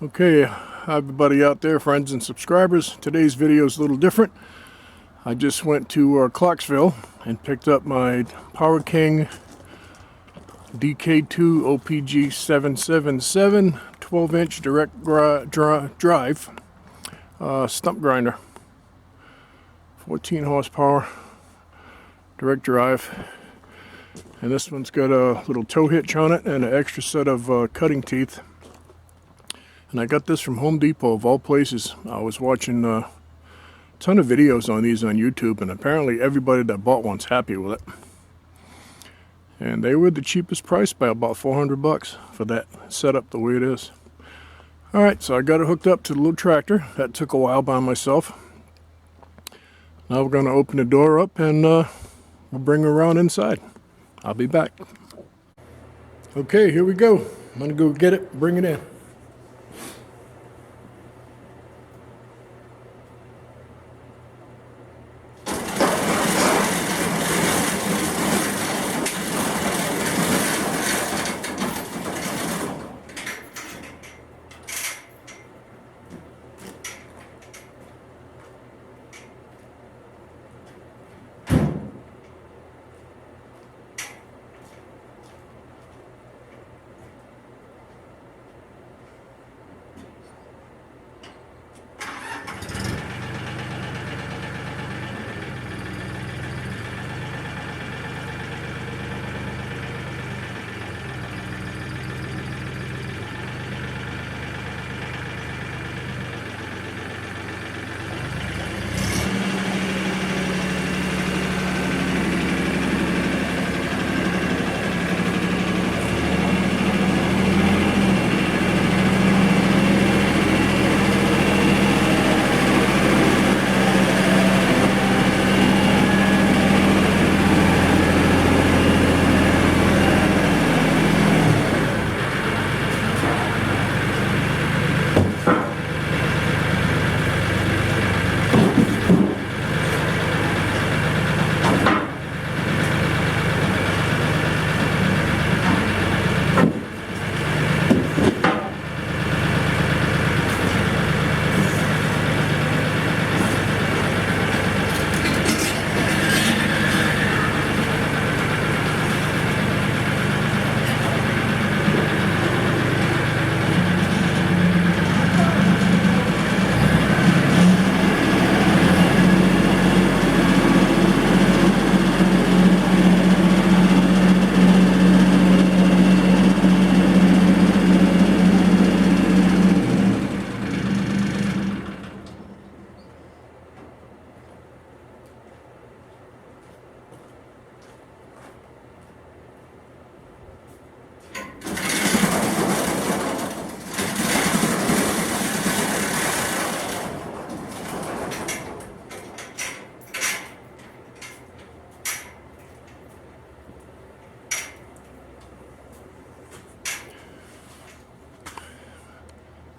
Okay, hi everybody out there, friends and subscribers. Today's video is a little different. I just went to Clarksville and picked up my King DK2 OPG 777 12-inch direct drive stump grinder. 14 horsepower direct drive. And this one's got a little tow hitch on it and an extra set of cutting teeth. And I got this from Home Depot, of all places. I was watching a ton of videos on these on YouTube, and apparently everybody that bought one's happy with it. And they were the cheapest price by about 400 bucks for that setup the way it is. Alright, so I got it hooked up to the little tractor. That took a while by myself. Now we're going to open the door up and we'll bring her around inside. I'll be back. Okay, here we go. I'm going to go get it, bring it in.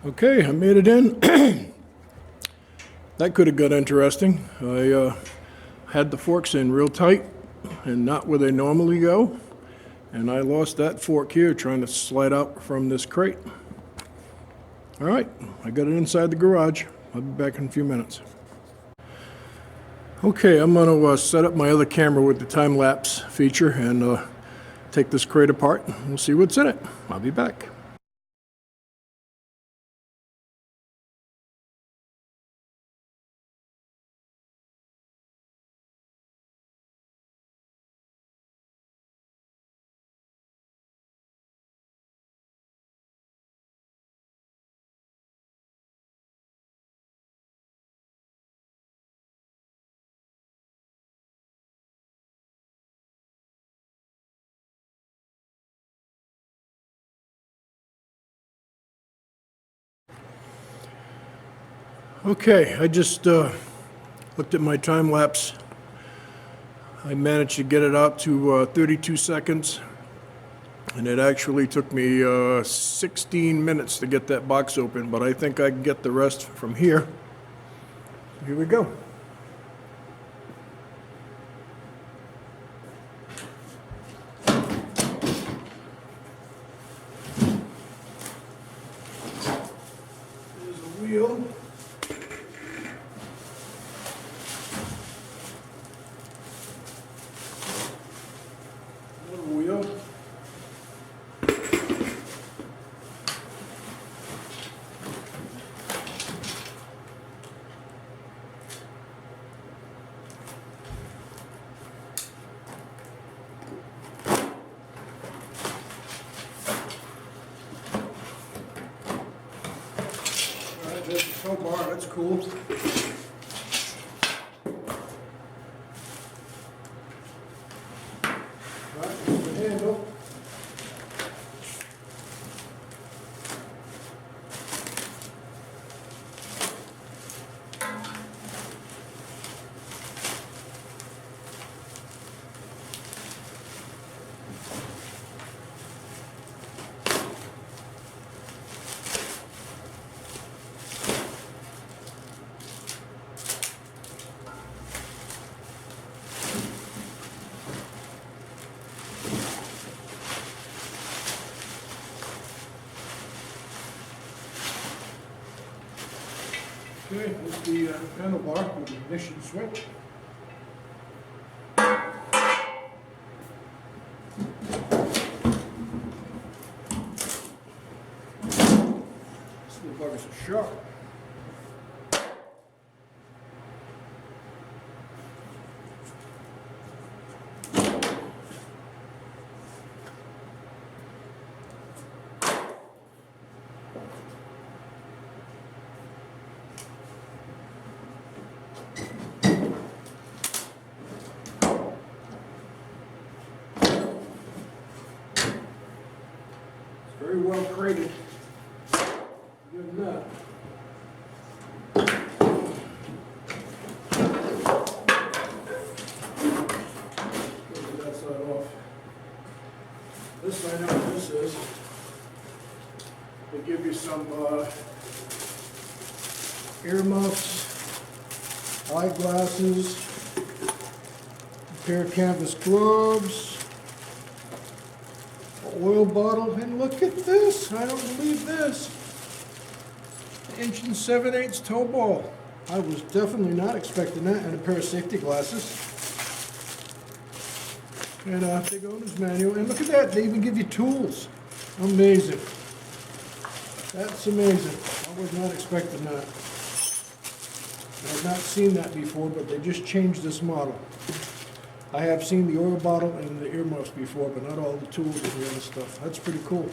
Okay, I made it in. That could have got interesting. I had the forks in real tight and not where they normally go. And I lost that fork here trying to slide out from this crate. All right, I got it inside the garage. I'll be back in a few minutes. Okay, I'm going to set up my other camera with the time-lapse feature and take this crate apart. We'll see what's in it. I'll be back. Okay, I just looked at my time lapse. I managed to get it out to 32 seconds, and it actually took me 16 minutes to get that box open, but I think I can get the rest from here. Here we go. tow bar, that's cool. Right, here's the handle. Okay, here's the handlebar with the ignition switch. These little buggers are sharp. Very well crated. Good enough. Get that side off. This I know what this is. They give you some earmuffs, eyeglasses, a pair of canvas gloves, oil bottle, and look at this. I don't believe this. 1 7/8" tow ball. I was definitely not expecting that. And a pair of safety glasses. And a big owner's manual. And look at that, they even give you tools. Amazing. That's amazing. I was not expecting that. I've not seen that before, but they just changed this model. I have seen the oil bottle and the earmuffs before, but not all the tools and the other stuff. That's pretty cool.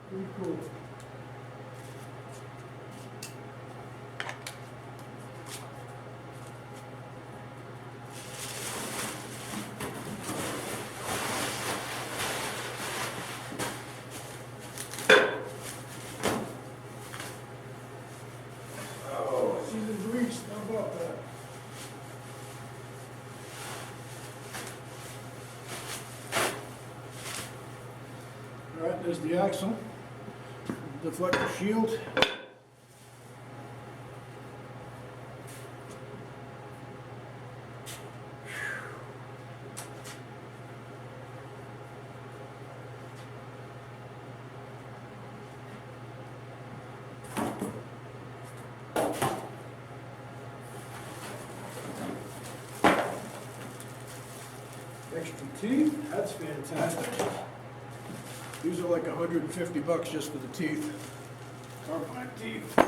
Pretty cool. Oh, seasoned grease. How about that? Alright, there's the axle, deflector shield. Extra teeth, that's fantastic. These are like $150 just for the teeth. Carbide teeth.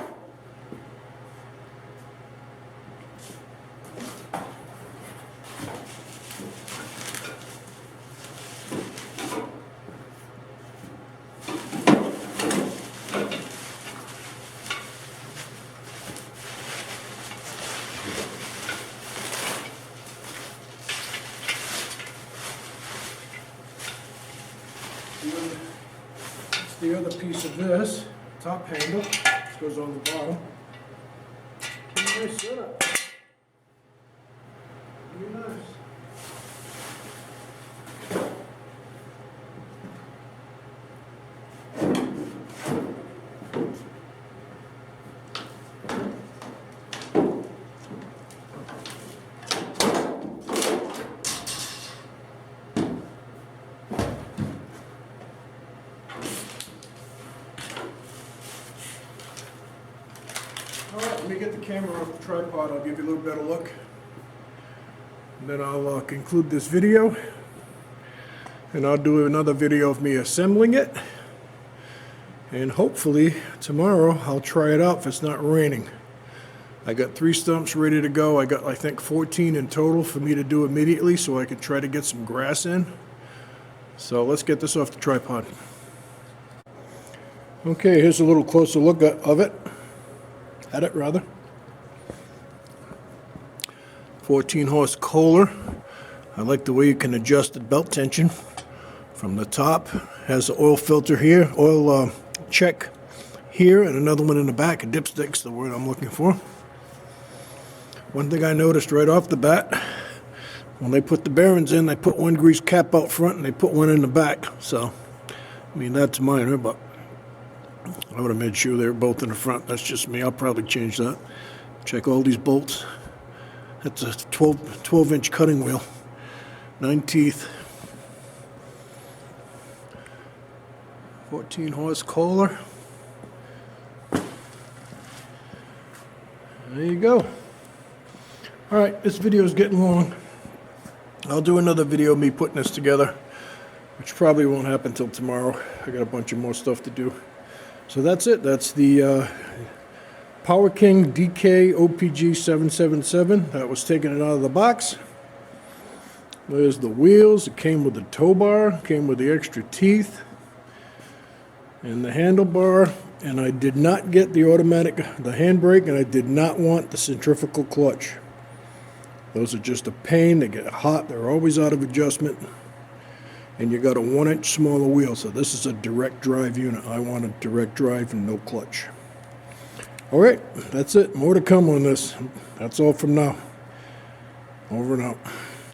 It's the other piece of this, top handle. This goes on the bottom. Nice setup. Very nice. Alright, let me get the camera off the tripod. I'll give you a little better look. And then I'll conclude this video. And I'll do another video of me assembling it. And hopefully tomorrow I'll try it out if it's not raining. I got 3 stumps ready to go. I got, I think, 14 in total for me to do immediately so I can try to get some grass in. So let's get this off the tripod. Okay, here's a little closer look at it rather. 14 horse Kohler. I like the way you can adjust the belt tension from the top. Has an oil filter here, oil check here, and another one in the back. A dipstick's the word I'm looking for. One thing I noticed right off the bat, when they put the bearings in, they put one grease cap out front and they put one in the back. So, I mean, that's minor, but I would have made sure they were both in the front. That's just me. I'll probably change that. Check all these bolts. That's a 12-inch cutting wheel. 9 teeth. 14 horse Kohler. There you go. All right, this video is getting long. I'll do another video of me putting this together, which probably won't happen till tomorrow. I got a bunch of more stuff to do. So that's it. That's the Power King DK OPG 777. That was taking it out of the box. There's the wheels. It came with the tow bar, came with the extra teeth, and the handlebar. And I did not get the handbrake, and I did not want the centrifugal clutch. Those are just a pain. They get hot. They're always out of adjustment. And you got a 1-inch smaller wheel, so this is a direct drive unit. I want a direct drive and no clutch. All right, that's it. More to come on this. That's all from now. Over and out.